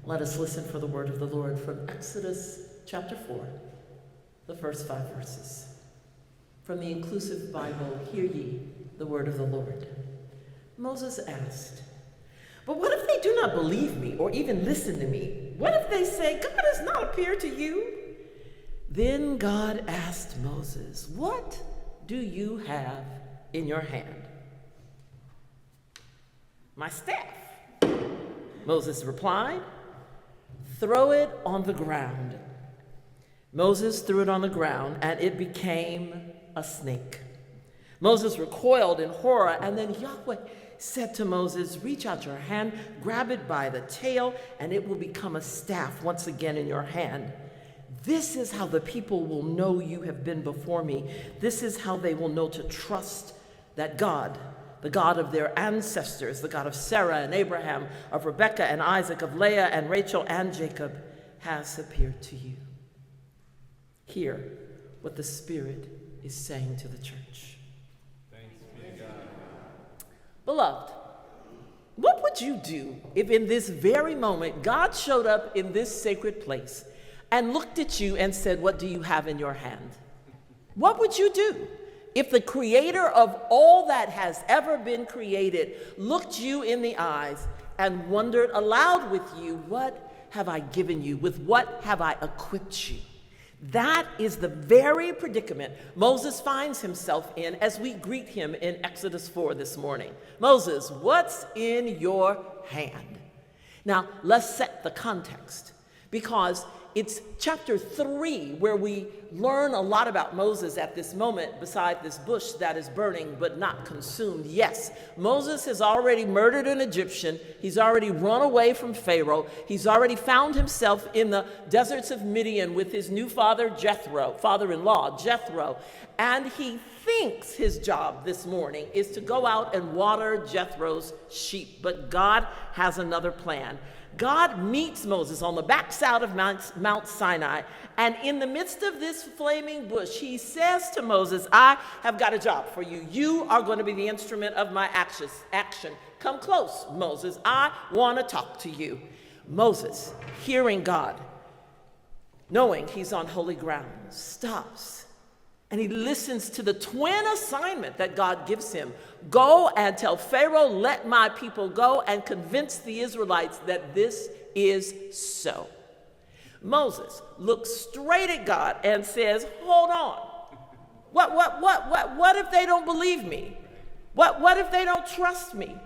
Let us listen for the word of the Lord from Exodus chapter 4, the first 5 verses. From the Inclusive Bible, hear ye the word of the Lord. Moses asked, "But what if they do not believe me or even listen to me? What if they say, 'God has not appeared to you?' Then God asked Moses, 'What do you have in your hand?' 'My staff,' Moses replied. 'Throw it on the ground.' Moses threw it on the ground, and it became a snake. Moses recoiled in horror, and then Yahweh said to Moses, 'Reach out your hand, grab it by the tail, and it will become a staff once again in your hand. This is how the people will know you have been before me. This is how they will know to trust that God, the God of their ancestors, the God of Sarah and Abraham, of Rebekah and Isaac, of Leah and Rachel and Jacob, has appeared to you.'" Hear what the Spirit is saying to the church. Thanks be to God. Beloved, what would you do if in this very moment God showed up in this sacred place and looked at you and said, "What do you have in your hand?" What would you do if the creator of all that has ever been created looked you in the eyes and wondered aloud with you, "What have I given you? With what have I equipped you?" That is the very predicament Moses finds himself in as we greet him in Exodus 4 this morning. Moses, what's in your hand? Now, let's set the context, because it's chapter 3 where we learn a lot about Moses at this moment beside this bush that is burning but not consumed. Yes, Moses has already murdered an Egyptian. He's already run away from Pharaoh. He's already found himself in the deserts of Midian with his new father-in-law, Jethro. And he thinks his job this morning is to go out and water Jethro's sheep. But God has another plan. God meets Moses on the backside of Mount Sinai, and in the midst of this flaming bush, he says to Moses, "I have got a job for you. You are going to be the instrument of my action. Come close, Moses. I want to talk to you." Moses, hearing God, knowing he's on holy ground, stops. And he listens to the twin assignment that God gives him. Go and tell Pharaoh, "Let my people go," and convince the Israelites that this is so. Moses looks straight at God and says, "Hold on. What if they don't believe me? What if they don't trust me?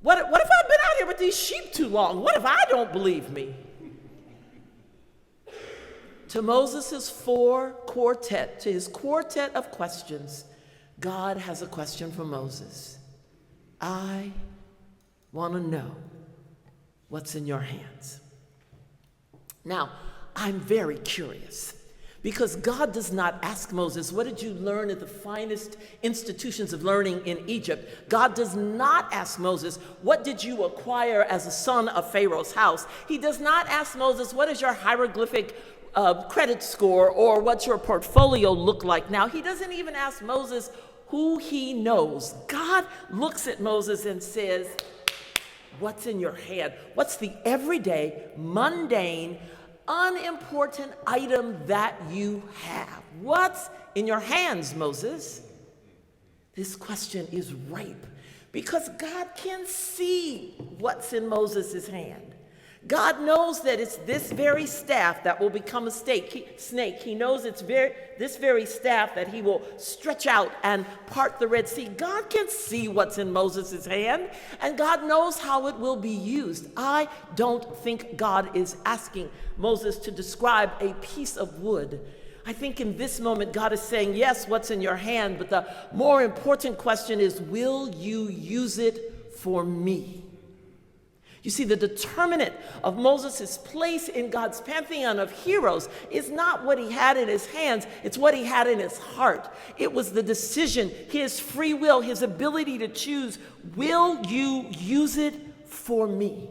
What if I've been out here with these sheep too long? What if I don't believe me?" To Moses' quartet of questions, God has a question for Moses. "I want to know what's in your hands." Now, I'm very curious, because God does not ask Moses, "What did you learn at the finest institutions of learning in Egypt?" God does not ask Moses, "What did you acquire as a son of Pharaoh's house?" He does not ask Moses, "What is your hieroglyphic credit score, or what's your portfolio look like now?" He doesn't even ask Moses who he knows. God looks at Moses and says, "What's in your hand? What's the everyday, mundane, unimportant item that you have? What's in your hands, Moses?" This question is ripe because God can see what's in Moses' hand. God knows that it's this very staff that will become a snake. He knows it's this very staff that he will stretch out and part the Red Sea. God can see what's in Moses' hand, and God knows how it will be used. I don't think God is asking Moses to describe a piece of wood. I think in this moment, God is saying, "Yes, what's in your hand?" But the more important question is, will you use it for me? You see, the determinant of Moses' place in God's pantheon of heroes is not what he had in his hands, it's what he had in his heart. It was the decision, his free will, his ability to choose. Will you use it for me?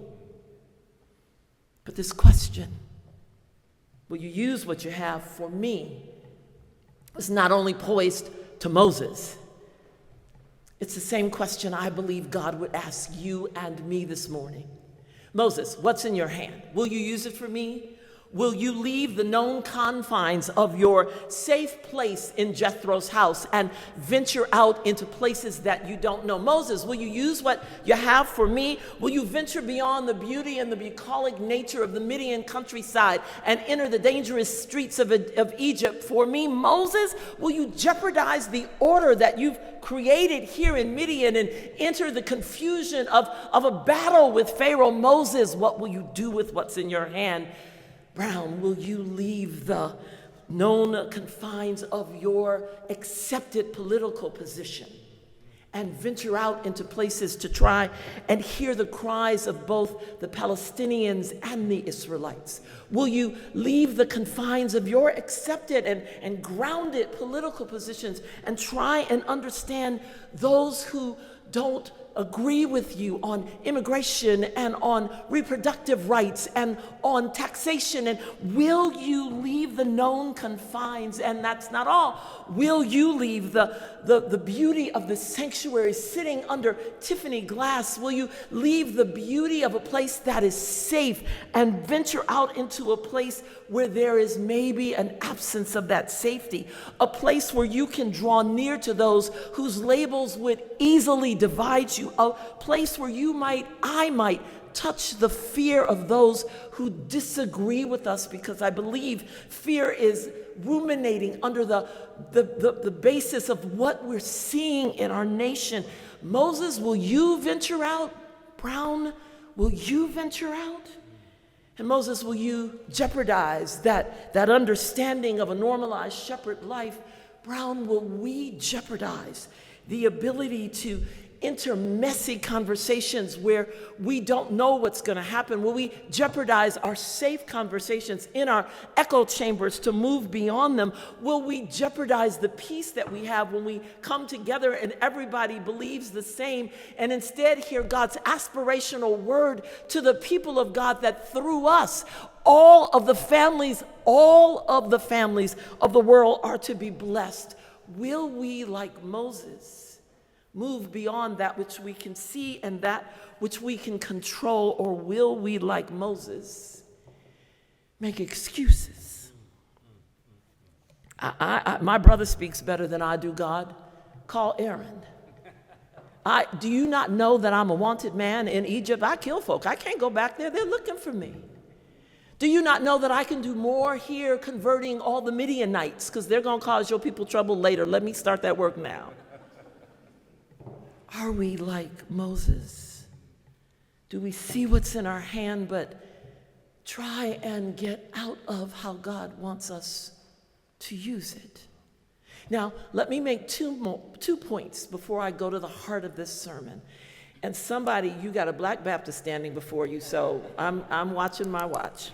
But this question, will you use what you have for me, was not only posed to Moses. It's the same question I believe God would ask you and me this morning. Moses, what's in your hand? Will you use it for me? Will you leave the known confines of your safe place in Jethro's house and venture out into places that you don't know? Moses, will you use what you have for me? Will you venture beyond the beauty and the bucolic nature of the Midian countryside and enter the dangerous streets of Egypt for me? Moses, will you jeopardize the order that you've created here in Midian and enter the confusion of a battle with Pharaoh? Moses, what will you do with what's in your hand? Brown, will you leave the known confines of your accepted political position and venture out into places to try and hear the cries of both the Palestinians and the Israelites? Will you leave the confines of your accepted and grounded political positions and try and understand those who don't agree with you on immigration and on reproductive rights and on taxation? And will you leave the known confines? And that's not all. Will you leave the beauty of the sanctuary sitting under Tiffany glass? Will you leave the beauty of a place that is safe and venture out into a place where there is maybe an absence of that safety, a place where you can draw near to those whose labels would easily divide you, a place where I might touch the fear of those who disagree with us, because I believe fear is ruminating under the basis of what we're seeing in our nation. Moses, will you venture out? Brown, will you venture out? And Moses, will you jeopardize that understanding of a normalized shepherd life? Brown, will we jeopardize the ability to enter messy conversations where we don't know what's going to happen? Will we jeopardize our safe conversations in our echo chambers to move beyond them? Will we jeopardize the peace that we have when we come together and everybody believes the same, and instead hear God's aspirational word to the people of God that through us, all of the families of the world are to be blessed? Will we, like Moses, move beyond that which we can see and that which we can control? Or will we, like Moses, make excuses? My brother speaks better than I do, God. Call Aaron. Do you not know that I'm a wanted man in Egypt? I kill folk. I can't go back there. They're looking for me. Do you not know that I can do more here converting all the Midianites, because they're going to cause your people trouble later? Let me start that work now. Are we like Moses? Do we see what's in our hand but try and get out of how God wants us to use it? Now, let me make two points before I go to the heart of this sermon. And somebody, you got a Black Baptist standing before you, so I'm watching my watch.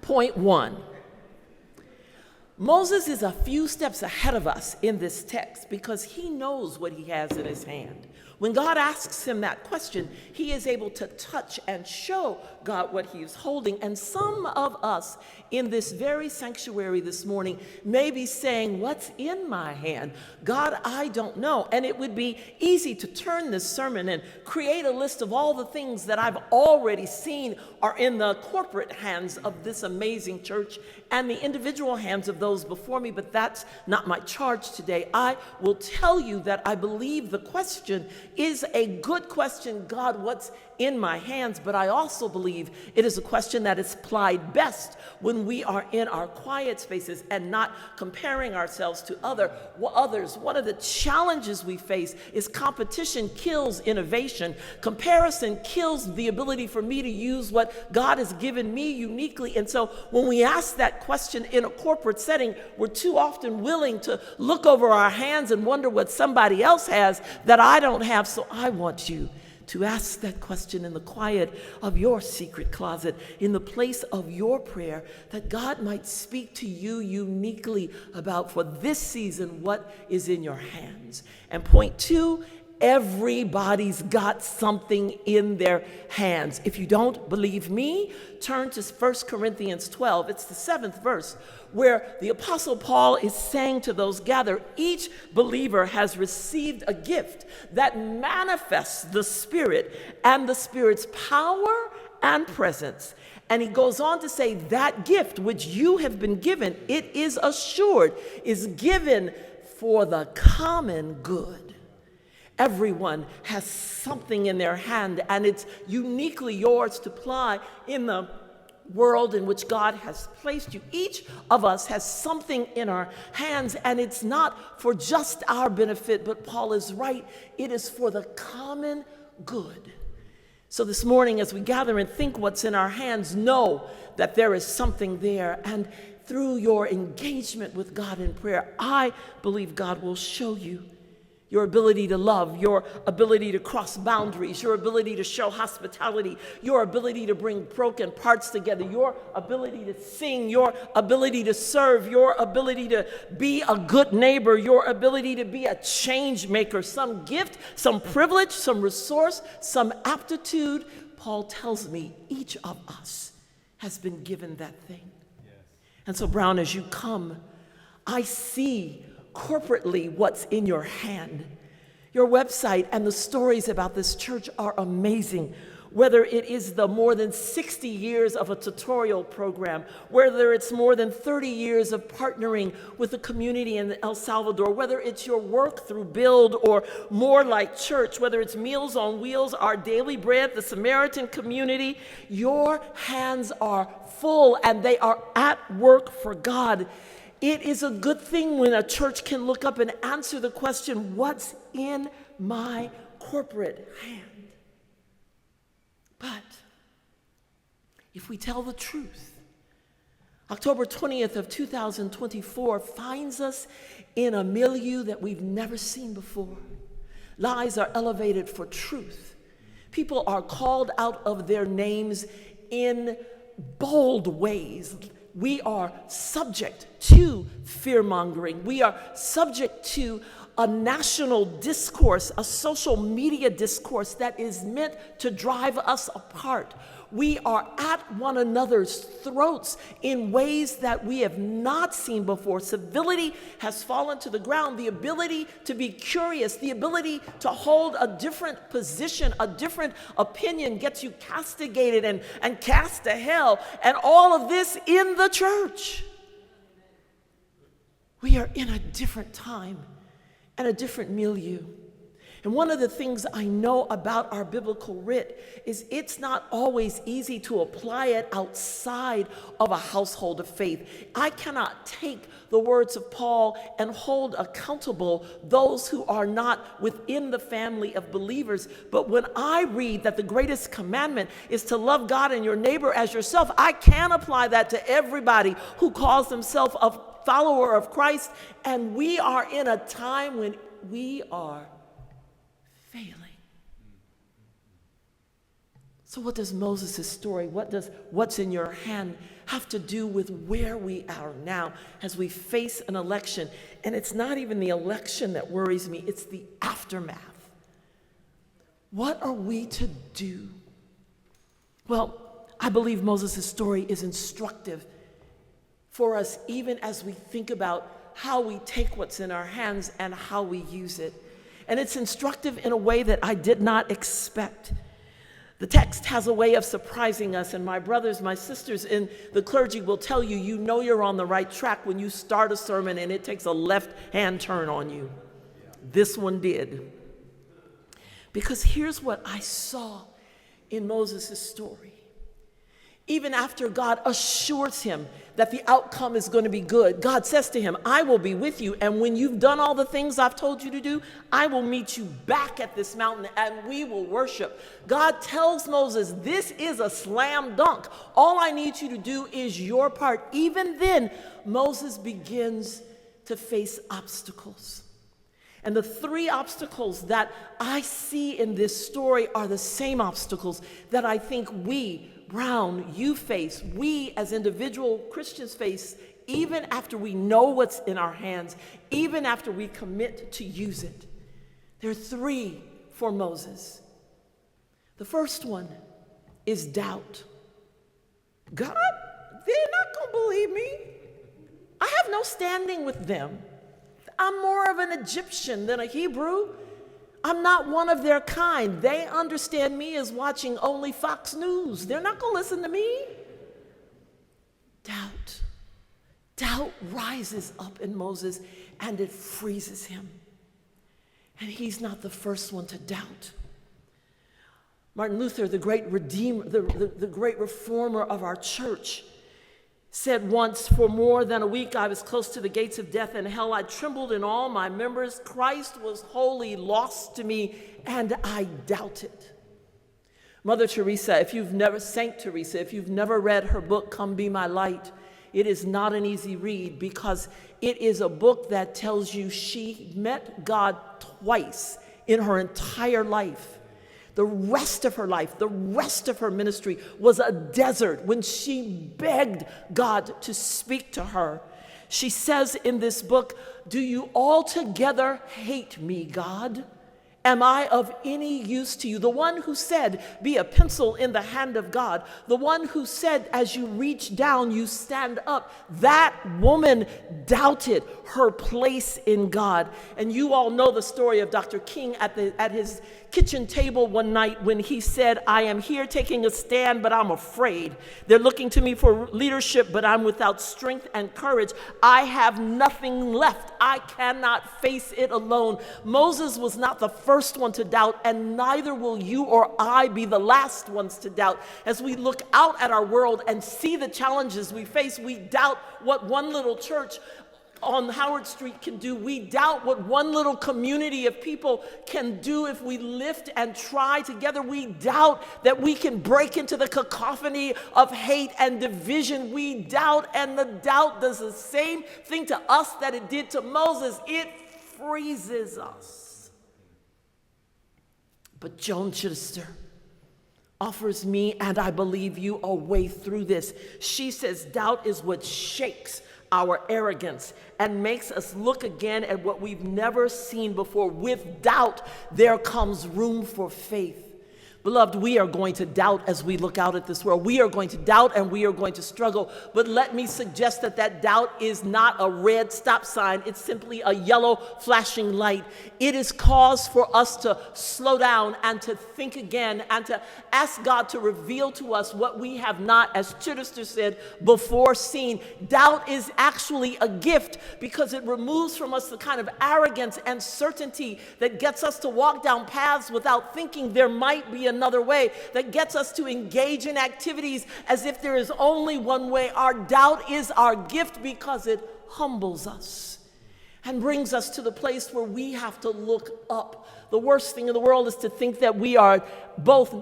Point one. Moses is a few steps ahead of us in this text because he knows what he has in his hand. When God asks him that question, he is able to touch and show God what he is holding. And some of us in this very sanctuary this morning may be saying, what's in my hand? God, I don't know. And it would be easy to turn this sermon and create a list of all the things that I've already seen are in the corporate hands of this amazing church and the individual hands of those before me, but that's not my charge today. I will tell you that I believe the question is a good question, God, what's in my hands? But I also believe it is a question that is applied best when we are in our quiet spaces and not comparing ourselves to others. One of the challenges we face is competition kills innovation. Comparison kills the ability for me to use what God has given me uniquely. And so when we ask that question in a corporate setting, we're too often willing to look over our hands and wonder what somebody else has that I don't have. So I want you to ask that question in the quiet of your secret closet, in the place of your prayer, that God might speak to you uniquely about, for this season, what is in your hands. And point two, Everybody's got something in their hands. If you don't believe me, turn to 1 Corinthians 12. It's the 7th verse, where the Apostle Paul is saying to those gathered, each believer has received a gift that manifests the Spirit and the Spirit's power and presence. And he goes on to say that gift which you have been given, it is assured, is given for the common good. Everyone has something in their hand, and it's uniquely yours to apply in the world in which God has placed you. Each of us has something in our hands, and it's not for just our benefit, but Paul is right, it is for the common good. So this morning, as we gather and think what's in our hands, know that there is something there, and through your engagement with God in prayer, I believe God will show you your ability to love, your ability to cross boundaries, your ability to show hospitality, your ability to bring broken parts together, your ability to sing, your ability to serve, your ability to be a good neighbor, your ability to be a change maker, some gift, some privilege, some resource, some aptitude. Paul tells me each of us has been given that thing. Yes. And so, Brown, as you come, I see corporately what's in your hand. Your website and the stories about this church are amazing. Whether it is the more than 60 years of a tutorial program, whether it's more than 30 years of partnering with the community in El Salvador, whether it's your work through Build or More Like Church, whether it's Meals on Wheels, Our Daily Bread, the Samaritan Community, your hands are full and they are at work for God. It is a good thing when a church can look up and answer the question, what's in my corporate hand? But if we tell the truth, October 20th of 2024 finds us in a milieu that we've never seen before. Lies are elevated for truth. People are called out of their names in bold ways. We are subject to fear-mongering. We are subject to a national discourse, a social media discourse that is meant to drive us apart. We are at one another's throats in ways that we have not seen before. Civility has fallen to the ground. The ability to be curious, the ability to hold a different position, a different opinion gets you castigated and cast to hell. And all of this in the church. We are in a different time and a different milieu. And one of the things I know about our biblical writ is it's not always easy to apply it outside of a household of faith. I cannot take the words of Paul and hold accountable those who are not within the family of believers. But when I read that the greatest commandment is to love God and your neighbor as yourself, I can apply that to everybody who calls themselves a follower of Christ. And we are in a time when we are failing. So what does Moses' story, what does what's in your hand have to do with where we are now as we face an election? And it's not even the election that worries me, it's the aftermath. What are we to do? Well, I believe Moses' story is instructive for us even as we think about how we take what's in our hands and how we use it. And it's instructive in a way that I did not expect. The text has a way of surprising us, and my brothers, my sisters in the clergy will tell you, you know you're on the right track when you start a sermon and it takes a left-hand turn on you. This one did. Because here's what I saw in Moses' story. Even after God assures him that the outcome is going to be good, God says to him, I will be with you, and when you've done all the things I've told you to do, I will meet you back at this mountain and we will worship. God tells Moses, this is a slam dunk. All I need you to do is your part. Even then, Moses begins to face obstacles. And the three obstacles that I see in this story are the same obstacles that I think we, Brown, you face, we as individual Christians face, even after we know what's in our hands, even after we commit to use it. There are three for Moses. The first one is doubt. God, they're not going to believe me. I have no standing with them. I'm more of an Egyptian than a Hebrew. I'm not one of their kind. They understand me as watching only Fox News. They're not going to listen to me. Doubt. Doubt rises up in Moses and it freezes him. And he's not the first one to doubt. Martin Luther, the great redeemer, the great reformer of our church, said once, "For more than a week I was close to the gates of death and hell. I trembled in all my members. Christ was wholly lost to me, and I doubted." Mother Teresa, Saint Teresa, if you've never read her book, Come Be My Light, it is not an easy read because it is a book that tells you she met God twice in her entire life. The rest of her life, the rest of her ministry was a desert when she begged God to speak to her. She says in this book, "Do you altogether hate me, God? Am I of any use to you?" The one who said, "Be a pencil in the hand of God." The one who said, "As you reach down, you stand up." That woman doubted her place in God. And you all know the story of Dr. King at his kitchen table one night when he said, "I am here taking a stand, but I'm afraid. They're looking to me for leadership, but I'm without strength and courage. I have nothing left. I cannot face it alone." Moses was not the first one to doubt, and neither will you or I be the last ones to doubt. As we look out at our world and see the challenges we face, we doubt what one little church on Howard Street can do. We doubt what one little community of people can do if we lift and try together. We doubt that we can break into the cacophony of hate and division. We doubt, and the doubt does the same thing to us that it did to Moses. It freezes us. But Joan Chittister offers me, and I believe you, a way through this. She says doubt is what shakes our arrogance and makes us look again at what we've never seen before. With doubt, there comes room for faith. Beloved, we are going to doubt as we look out at this world. We are going to doubt and we are going to struggle. But let me suggest that doubt is not a red stop sign. It's simply a yellow flashing light. It is cause for us to slow down and to think again and to ask God to reveal to us what we have not, as Chittister said, before seen. Doubt is actually a gift because it removes from us the kind of arrogance and certainty that gets us to walk down paths without thinking there might be another way, that gets us to engage in activities as if there is only one way. Our doubt is our gift because it humbles us and brings us to the place where we have to look up. The worst thing in the world is to think that we are both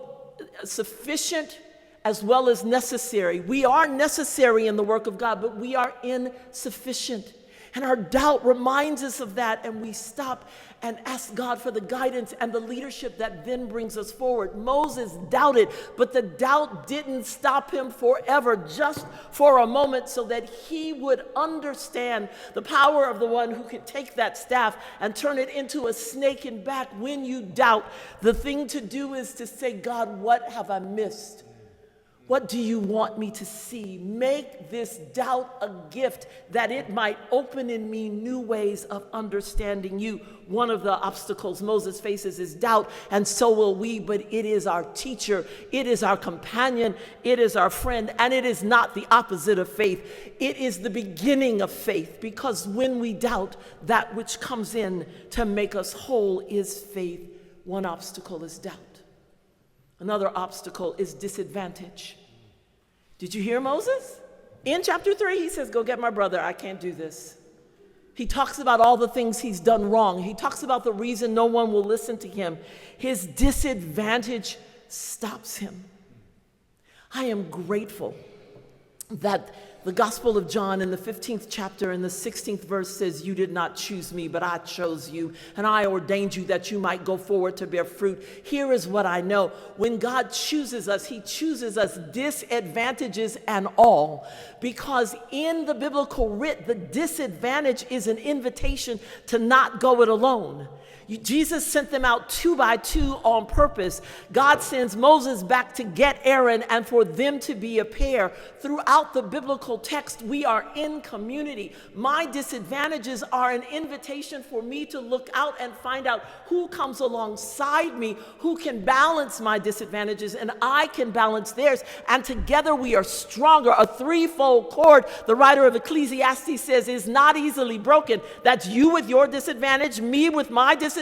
sufficient as well as necessary. We are necessary in the work of God, but we are insufficient. And our doubt reminds us of that, and we stop and ask God for the guidance and the leadership that then brings us forward. Moses doubted, but the doubt didn't stop him forever, just for a moment, so that he would understand the power of the one who can take that staff and turn it into a snake in back. When you doubt, the thing to do is to say, "God, what have I missed? What do you want me to see?" Make this doubt a gift that it might open in me new ways of understanding you. One of the obstacles Moses faces is doubt, and so will we, but it is our teacher, it is our companion, it is our friend, and it is not the opposite of faith. It is the beginning of faith, because when we doubt, that which comes in to make us whole is faith. One obstacle is doubt. Another obstacle is disadvantage. Did you hear Moses? In chapter 3, he says, "Go get my brother. I can't do this." He talks about all the things he's done wrong. He talks about the reason no one will listen to him. His disadvantage stops him. I am grateful that The Gospel of John in the 15th chapter in the 16th verse says, "You did not choose me, but I chose you, and I ordained you that you might go forward to bear fruit." Here is what I know. When God chooses us, he chooses us disadvantages and all, because in the biblical writ, the disadvantage is an invitation to not go it alone. Jesus sent them out 2 by 2 on purpose. God sends Moses back to get Aaron and for them to be a pair. Throughout the biblical text, we are in community. My disadvantages are an invitation for me to look out and find out who comes alongside me, who can balance my disadvantages, and I can balance theirs. And together we are stronger. A threefold cord, the writer of Ecclesiastes says, is not easily broken. That's you with your disadvantage, me with my disadvantage,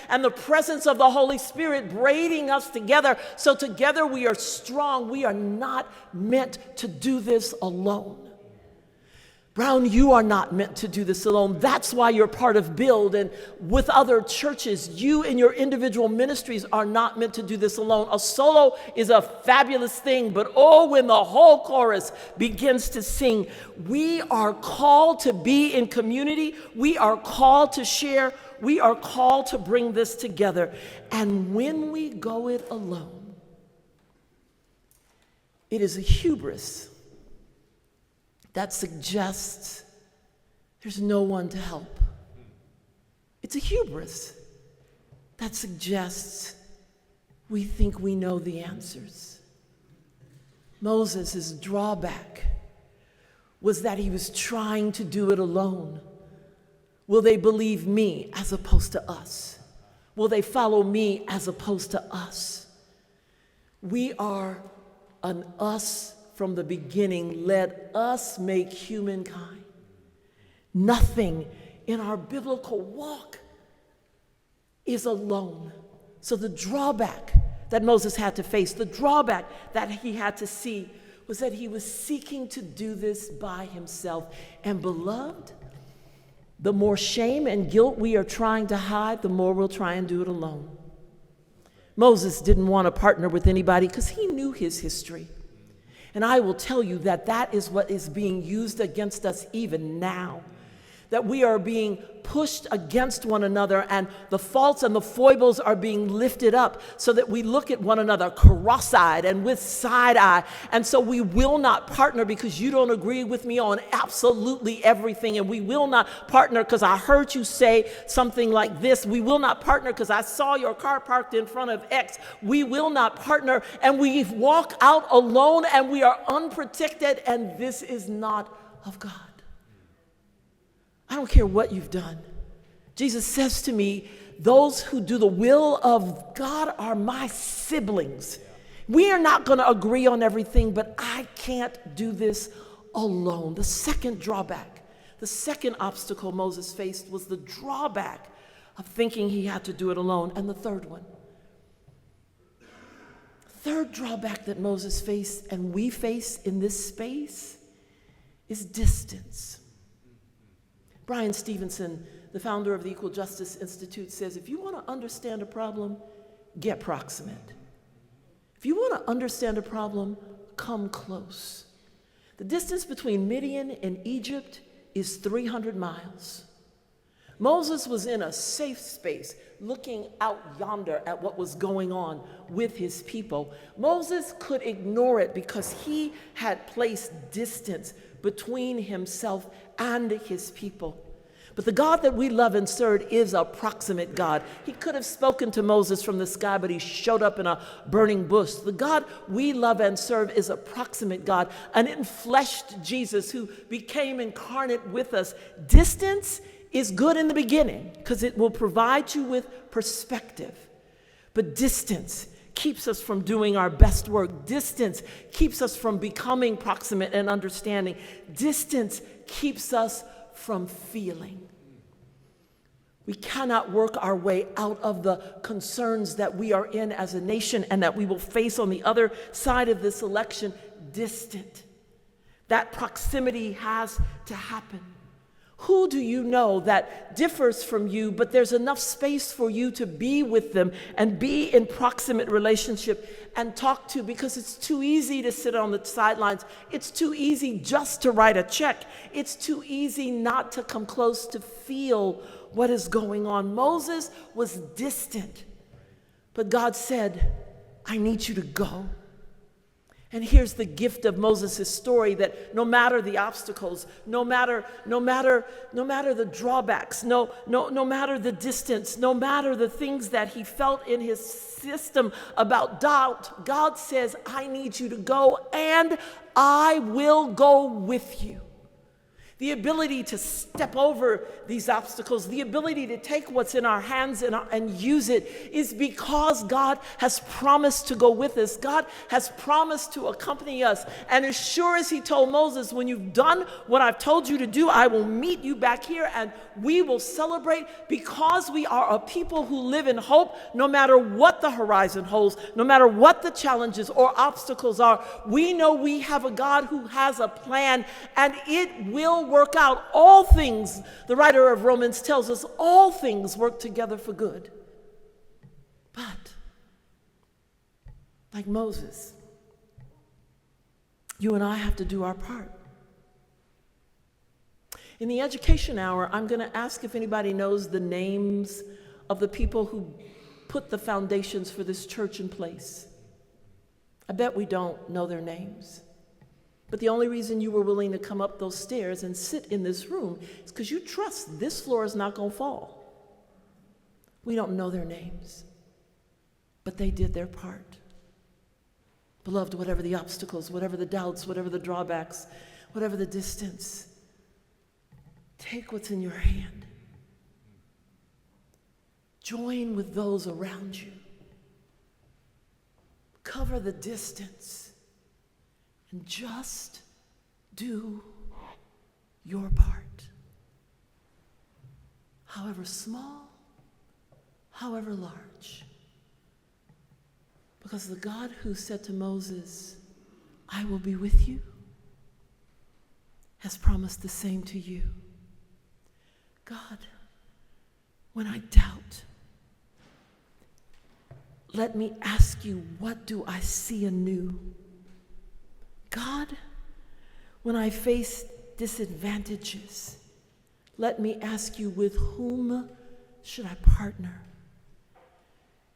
and the presence of the Holy Spirit braiding us together. So together we are strong. We are not meant to do this alone. Brown, you are not meant to do this alone. That's why you're part of Build, and with other churches, you and your individual ministries are not meant to do this alone. A solo is a fabulous thing, but oh, when the whole chorus begins to sing, we are called to be in community. We are called to share. We are called to bring this together. And when we go it alone, it is a hubris that suggests there's no one to help. It's a hubris that suggests we think we know the answers. Moses' drawback was that he was trying to do it alone. Will they believe me as opposed to us? Will they follow me as opposed to us? We are an us from the beginning. Let us make humankind. Nothing in our biblical walk is alone. So the drawback that Moses had to face, the drawback that he had to see, was that he was seeking to do this by himself. And beloved, the more shame and guilt we are trying to hide, the more we'll try and do it alone. Moses didn't want to partner with anybody because he knew his history. And I will tell you that that is what is being used against us even now. That we are being pushed against one another, and the faults and the foibles are being lifted up so that we look at one another cross-eyed and with side eye. And so we will not partner because you don't agree with me on absolutely everything. And we will not partner because I heard you say something like this. We will not partner because I saw your car parked in front of X. We will not partner, and we walk out alone and we are unprotected, and this is not of God. I don't care what you've done. Jesus says to me, those who do the will of God are my siblings. We are not going to agree on everything, but I can't do this alone. The second drawback, the second obstacle Moses faced was the drawback of thinking he had to do it alone. And the third one, third drawback that Moses faced and we face in this space is distance. Brian Stevenson, the founder of the Equal Justice Institute, says, if you want to understand a problem, get proximate. If you want to understand a problem, come close. The distance between Midian and Egypt is 300 miles. Moses was in a safe space, looking out yonder at what was going on with his people. Moses could ignore it because he had placed distance between himself and his people. But the God that we love and serve is a proximate God. He could have spoken to Moses from the sky, but he showed up in a burning bush. The God we love and serve is a proximate God, an enfleshed Jesus who became incarnate with us. Distance is good in the beginning because it will provide you with perspective. But distance keeps us from doing our best work. Distance keeps us from becoming proximate and understanding. Distance keeps us from feeling. We cannot work our way out of the concerns that we are in as a nation and that we will face on the other side of this election distant. That proximity has to happen. Who do you know that differs from you, but there's enough space for you to be with them and be in proximate relationship and talk to? Because it's too easy to sit on the sidelines. It's too easy just to write a check. It's too easy not to come close to feel what is going on. Moses was distant, but God said, I need you to go. And here's the gift of Moses' story, that no matter the obstacles, no matter the drawbacks, no matter the distance, no matter the things that he felt in his system about doubt, God says, I need you to go and I will go with you. The ability to step over these obstacles, the ability to take what's in our hands and use it, is because God has promised to go with us. God has promised to accompany us. And as sure as he told Moses, when you've done what I've told you to do, I will meet you back here and we will celebrate, because we are a people who live in hope no matter what the horizon holds, no matter what the challenges or obstacles are. We know we have a God who has a plan, and it will work out. All things, the writer of Romans tells us, all things work together for good. But like Moses, you and I have to do our part. In the education hour, I'm going to ask if anybody knows the names of the people who put the foundations for this church in place. I bet we don't know their names. But the only reason you were willing to come up those stairs and sit in this room is because you trust this floor is not going to fall. We don't know their names, but they did their part. Beloved, whatever the obstacles, whatever the doubts, whatever the drawbacks, whatever the distance, take what's in your hand. Join with those around you. Cover the distance. And just do your part. However small, however large. Because the God who said to Moses, I will be with you, has promised the same to you. God, when I doubt, let me ask you, what do I see anew? God, when I face disadvantages, let me ask you, with whom should I partner?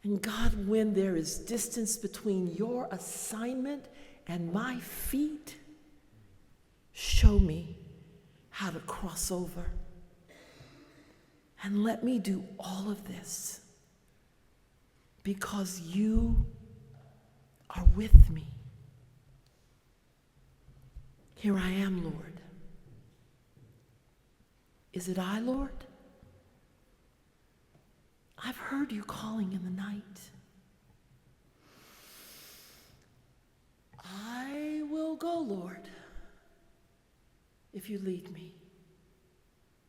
And God, when there is distance between your assignment and my feet, show me how to cross over. And let me do all of this because you are with me. Here I am, Lord. Is it I, Lord? I've heard you calling in the night. I will go, Lord, if you lead me.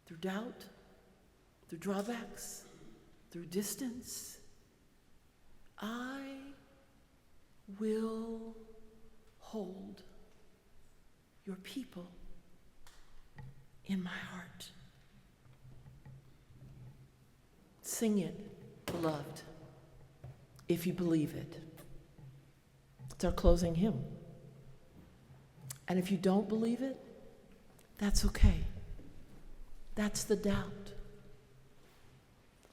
Through doubt, through drawbacks, through distance, I will hold your people in my heart. Sing it, beloved, if you believe it. It's our closing hymn. And if you don't believe it, that's okay. That's the doubt.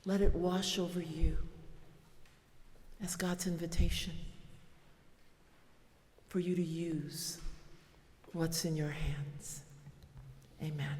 Let it wash over you as God's invitation for you to use what's in your hands. Amen.